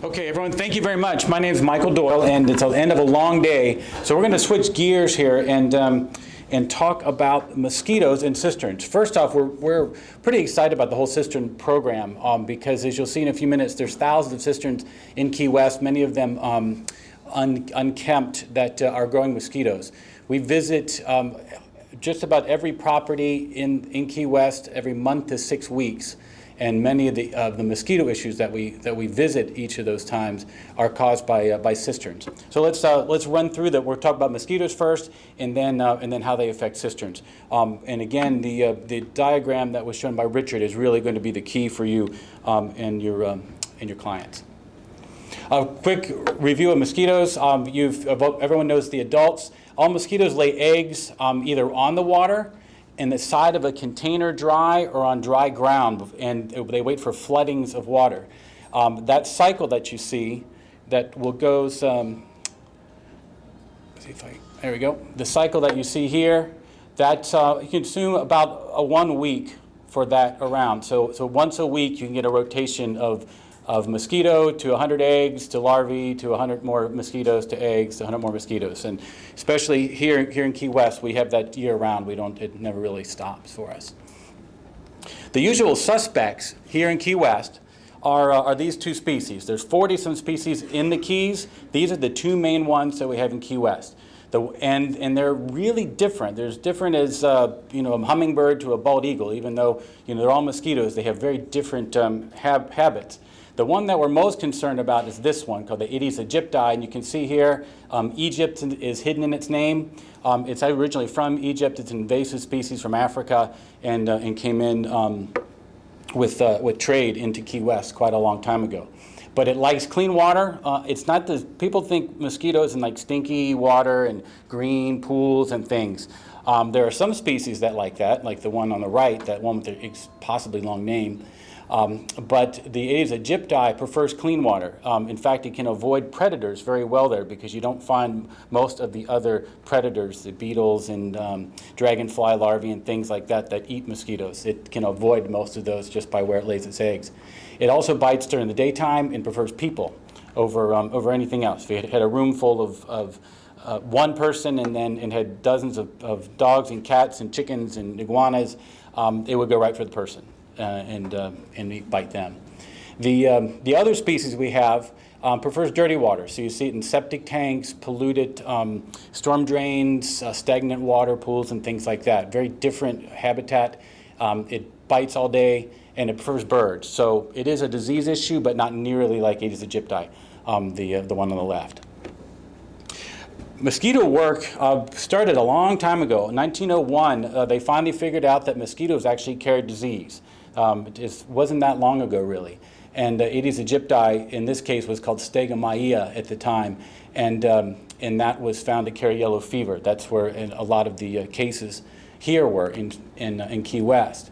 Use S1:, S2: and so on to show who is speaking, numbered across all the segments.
S1: Okay, everyone, thank you very much. My name is Michael Doyle, and it's the end of a long day. So we're going to switch gears here and talk about mosquitoes and cisterns. First off, we're pretty excited about the whole cistern program because, as you'll see in a few minutes, there's thousands of cisterns in Key West, many of them unkempt, that are growing mosquitoes. We visit just about every property in Key West every month to 6 weeks. And many of the mosquito issues that we visit each of those times are caused by cisterns. So let's run through that. We'll talk about mosquitoes first, and then how they affect cisterns. And again, the diagram that was shown by Richard is really going to be the key for you and your clients. A quick review of mosquitoes. Everyone knows the adults. All mosquitoes lay eggs either on the water, in the side of a container dry, or on dry ground, and they wait for floodings of water. That cycle that you see, that goes, there we go. The cycle that you see here, that you can assume about 1 week for that around. So once a week you can get a rotation of mosquito to 100 eggs to larvae to 100 more mosquitoes to eggs to 100 more mosquitoes. And especially here in Key West, we have that year round. It never really stops for us. The usual suspects here in Key West are these two species. There's 40-some species in the Keys. These are the two main ones that we have in Key West. And they're really different. They're as different as a hummingbird to a bald eagle. Even though they're all mosquitoes, they have very different habits. The one that we're most concerned about is this one, called the Aedes aegypti, and you can see here Egypt is hidden in its name. It's originally from Egypt. It's an invasive species from Africa, and came in with trade into Key West quite a long time ago. But it likes clean water. It's not people think mosquitoes in like stinky water and green pools and things. There are some species that like that, like the one on the right, that one with the possibly long name. But the Aedes aegypti prefers clean water. In fact, it can avoid predators very well there because you don't find most of the other predators, the beetles and dragonfly larvae and things like that eat mosquitoes. It can avoid most of those just by where it lays its eggs. It also bites during the daytime and prefers people over anything else. If you had a room full of one person and had dozens of dogs and cats and chickens and iguanas, it would go right for the person. And bite them. The other species we have prefers dirty water. So you see it in septic tanks, polluted storm drains, stagnant water pools, and things like that. Very different habitat. It bites all day, and it prefers birds. So it is a disease issue, but not nearly like Aedes aegypti, the one on the left. Mosquito work started a long time ago. In 1901, they finally figured out that mosquitoes actually carried disease. It wasn't that long ago, really. And Aedes aegypti, in this case, was called Stegomyia at the time, and that was found to carry yellow fever. That's where a lot of the cases here were in Key West,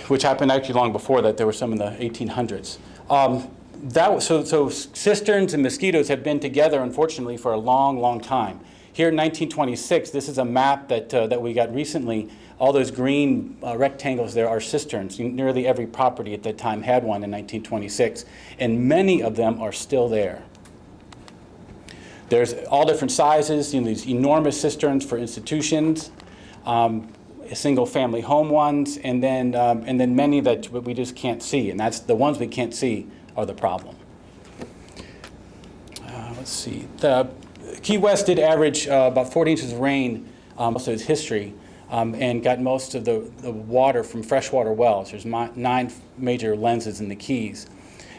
S1: which happened actually long before that. There were some in the 1800s. So cisterns and mosquitoes have been together, unfortunately, for a long, long time. Here in 1926, this is a map that we got recently. All those green rectangles there are cisterns. Nearly every property at that time had one in 1926, and many of them are still there. There's all different sizes, these enormous cisterns for institutions, single-family home ones, and then many that we just can't see, and that's the ones we can't see are the problem. Let's see. The Key West did average about 40 inches of rain most of its history. And got most of the water from freshwater wells. There's 9 major lenses in the Keys.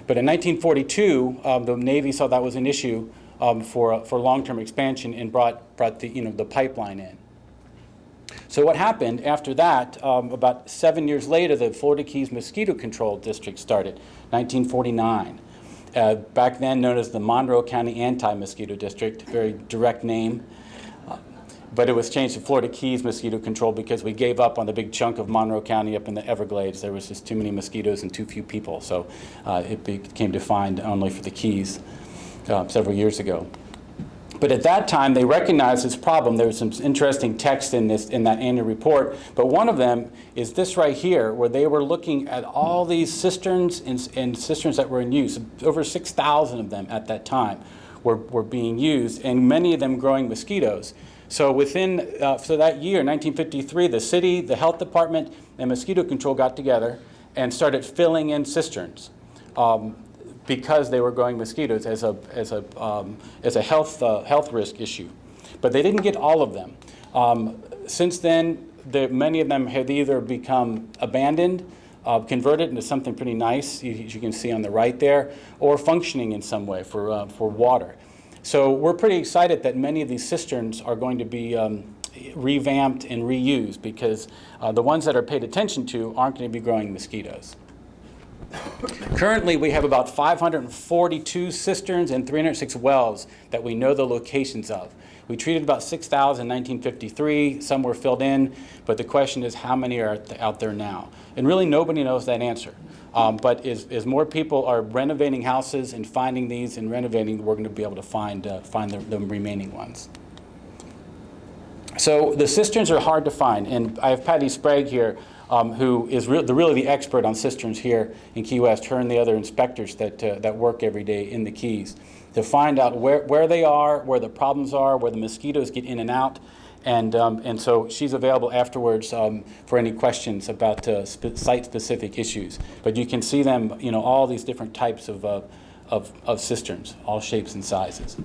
S1: But in 1942, the Navy saw that was an issue for long-term expansion and brought the pipeline in. So what happened after that, about 7 years later, the Florida Keys Mosquito Control District started, 1949. Back then known as the Monroe County Anti-Mosquito District, very direct name. But it was changed to Florida Keys Mosquito Control because we gave up on the big chunk of Monroe County up in the Everglades. There was just too many mosquitoes and too few people. So it became defined only for the Keys several years ago. But at that time, they recognized this problem. There was some interesting text in that annual report. But one of them is this right here, where they were looking at all these cisterns and cisterns that were in use. Over 6,000 of them at that time were being used, and many of them growing mosquitoes. So so that year, 1953, the city, the health department, and mosquito control got together and started filling in cisterns. Because they were growing mosquitoes as a health risk issue, but they didn't get all of them. Since then, many of them have either become abandoned, converted into something pretty nice, as you can see on the right there, or functioning in some way for water. So we're pretty excited that many of these cisterns are going to be revamped and reused, because the ones that are paid attention to aren't going to be growing mosquitoes. Currently, we have about 542 cisterns and 306 wells that we know the locations of. We treated about 6,000 in 1953. Some were filled in, but the question is how many are out there now? And really nobody knows that answer. But as more people are renovating houses and finding these and renovating, we're going to be able to find the remaining ones. So the cisterns are hard to find, and I have Patty Sprague here, who is really the expert on cisterns here in Key West, her and the other inspectors that work every day in the Keys, to find out where they are, where the problems are, where the mosquitoes get in and out. And so she's available afterwards for any questions about site-specific issues. But you can see them, all these different types of cisterns, all shapes and sizes.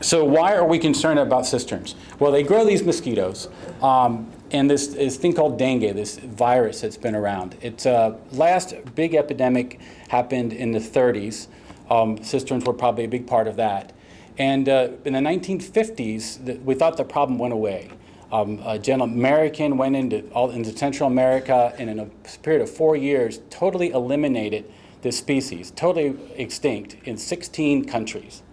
S1: So why are we concerned about cisterns? Well, they grow these mosquitoes, and this thing called dengue, this virus that's been around. Its last big epidemic happened in the 30s. Cisterns were probably a big part of that. And in the 1950s, we thought the problem went away. A gentleman, American, went into Central America, and in a period of 4 years, totally eliminated this species, totally extinct in 16 countries.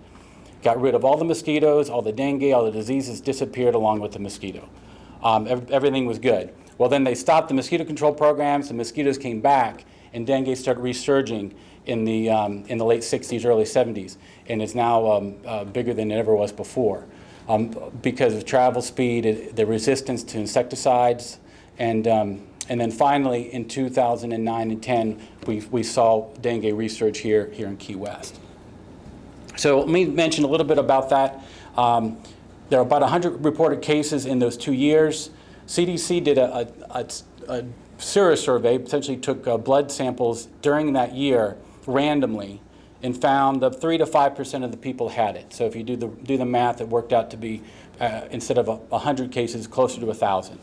S1: Got rid of all the mosquitoes, all the dengue, all the diseases disappeared along with the mosquito. Everything was good. Well, then they stopped the mosquito control programs, the mosquitoes came back, and dengue started resurging in the late 60s, early 70s, and is now bigger than it ever was before. Because of travel speed, the resistance to insecticides, and then finally in 2009 and 10, we saw dengue resurge here in Key West. So let me mention a little bit about that. There are about 100 reported cases in those 2 years. CDC did a sera survey, essentially took blood samples during that year randomly, and found that 3 to 5% of the people had it. So if you do the math, it worked out to be, instead of 100 cases, closer to 1,000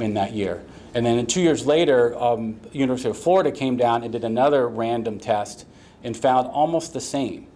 S1: in that year. And then 2 years later, University of Florida came down and did another random test and found almost the same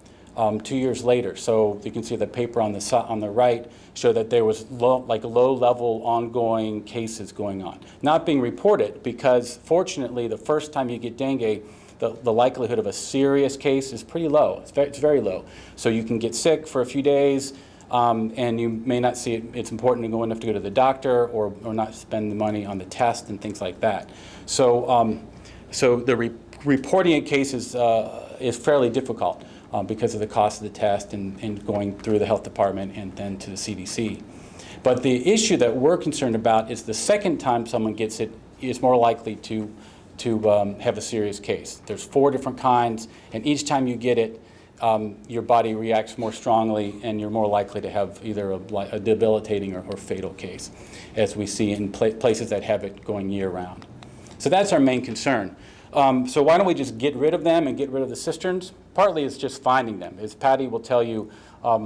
S1: 2 years later. So you can see the paper on the right showed that there was low-level ongoing cases going on. Not being reported because, fortunately, the first time you get dengue, the likelihood of a serious case is pretty low. It's very low. So you can get sick for a few days, and you may not see it. It's important to go enough to go to the doctor or not spend the money on the test and things like that. So, the reporting of cases is fairly difficult because of the cost of the test and going through the health department and then to the CDC. But the issue that we're concerned about is the second time someone gets it is more likely to have a serious case. There's 4 different kinds, and each time you get it, your body reacts more strongly, and you're more likely to have either a debilitating or fatal case, as we see in places that have it going year-round. So that's our main concern. So why don't we just get rid of them and get rid of the cisterns? Partly it's just finding them. As Patty will tell you,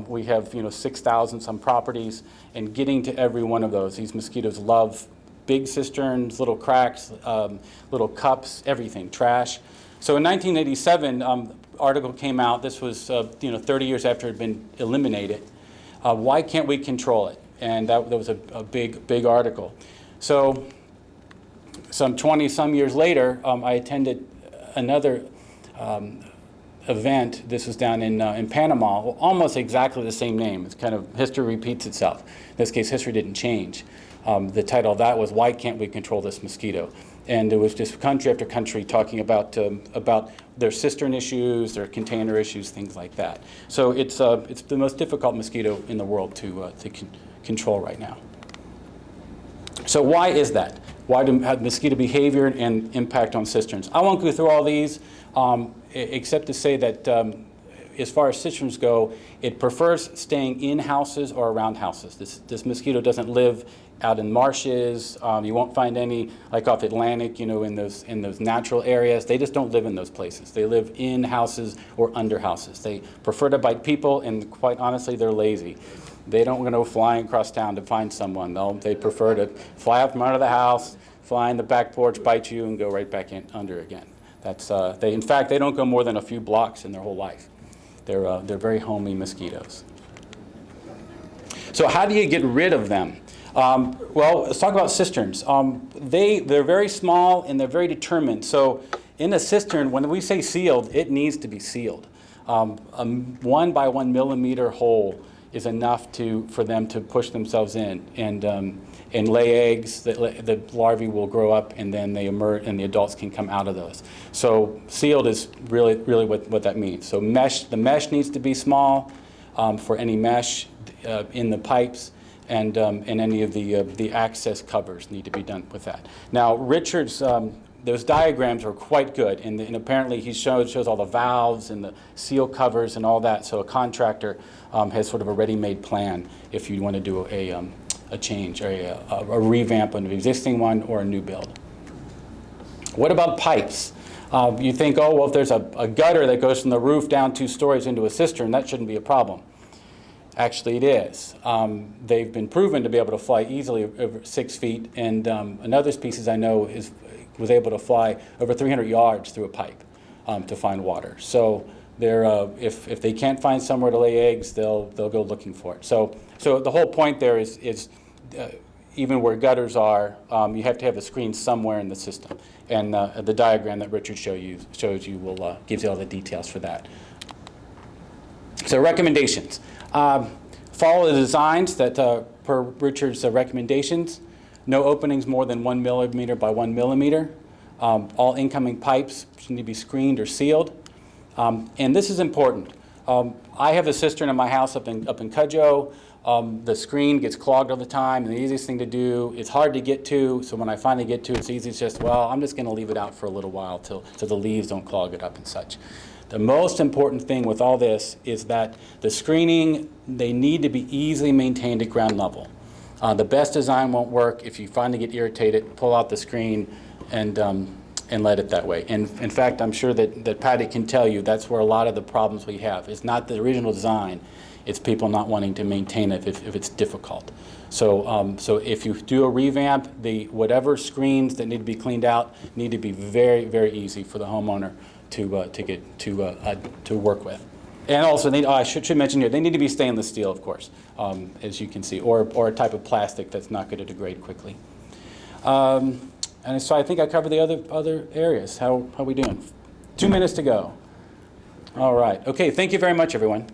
S1: we have 6,000 some properties, and getting to every one of those. These mosquitoes love big cisterns, little cracks, little cups, everything, trash. So in 1987, article came out. This was 30 years after it had been eliminated. Why can't we control it? And that was a big article. So some 20-some years later, I attended another event. This was down in Panama, almost exactly the same name. It's kind of history repeats itself. In this case, history didn't change. The title of that was, "Why Can't We Control This Mosquito?" And it was just country after country talking about their cistern issues, their container issues, things like that. So it's the most difficult mosquito in the world to control right now. So why is that? Why do mosquito behavior and impact on cisterns? I won't go through all these, except to say that as far as cisterns go, it prefers staying in houses or around houses. This mosquito doesn't live out in marshes. You won't find any, like off Atlantic, you know, in those natural areas. They just don't live in those places. They live in houses or under houses. They prefer to bite people, and quite honestly, they're lazy. They don't go flying across town to find someone. They prefer to fly up from under the house, fly in the back porch, bite you, and go right back in under again. In fact, they don't go more than a few blocks in their whole life. They're very homey mosquitoes. So how do you get rid of them? Well, let's talk about cisterns. They're very small and they're very determined. So in a cistern, when we say sealed, it needs to be sealed. A 1 by 1 millimeter hole is enough for them to push themselves in and lay eggs. The larvae will grow up, and then they emerge, and the adults can come out of those. So sealed is really what that means. So the mesh needs to be small for any mesh in the pipes, and any of the access covers need to be done with that. Now Richard's those diagrams are quite good, and apparently he shows all the valves and the seal covers and all that. So a contractor has sort of a ready-made plan if you want to do a change or a revamp of an existing one or a new build. What about pipes? You think, oh, well, if there's a gutter that goes from the roof down 2 stories into a cistern, that shouldn't be a problem. Actually, it is. They've been proven to be able to fly easily over 6 feet, and another species I know was able to fly over 300 yards through a pipe to find water. So if they can't find somewhere to lay eggs, they'll go looking for it. So the whole point there is even where gutters are, you have to have a screen somewhere in the system. And the diagram that Richard shows you gives you all the details for that. So recommendations. Follow the designs that per Richard's recommendations. No openings more than 1 millimeter by 1 millimeter. All incoming pipes need to be screened or sealed. And this is important. I have a cistern in my house up in Cudjoe. The screen gets clogged all the time, and the easiest thing to do, it's hard to get to, so when I finally get to it, it's easy. It's just, well, I'm just going to leave it out for a little while so the leaves don't clog it up and such. The most important thing with all this is that the screening, they need to be easily maintained at ground level. The best design won't work. If you finally get irritated, pull out the screen and let it that way. And in fact, I'm sure that Patty can tell you that's where a lot of the problems we have. It's not the original design. It's people not wanting to maintain it if it's difficult. So if you do a revamp, whatever screens that need to be cleaned out need to be very, very easy for the homeowner to work with. And also, I should mention here, they need to be stainless steel, of course, as you can see, or a type of plastic that's not going to degrade quickly. And so I think I covered the other areas. How are we doing? 2 minutes to go. All right. Okay, thank you very much, everyone.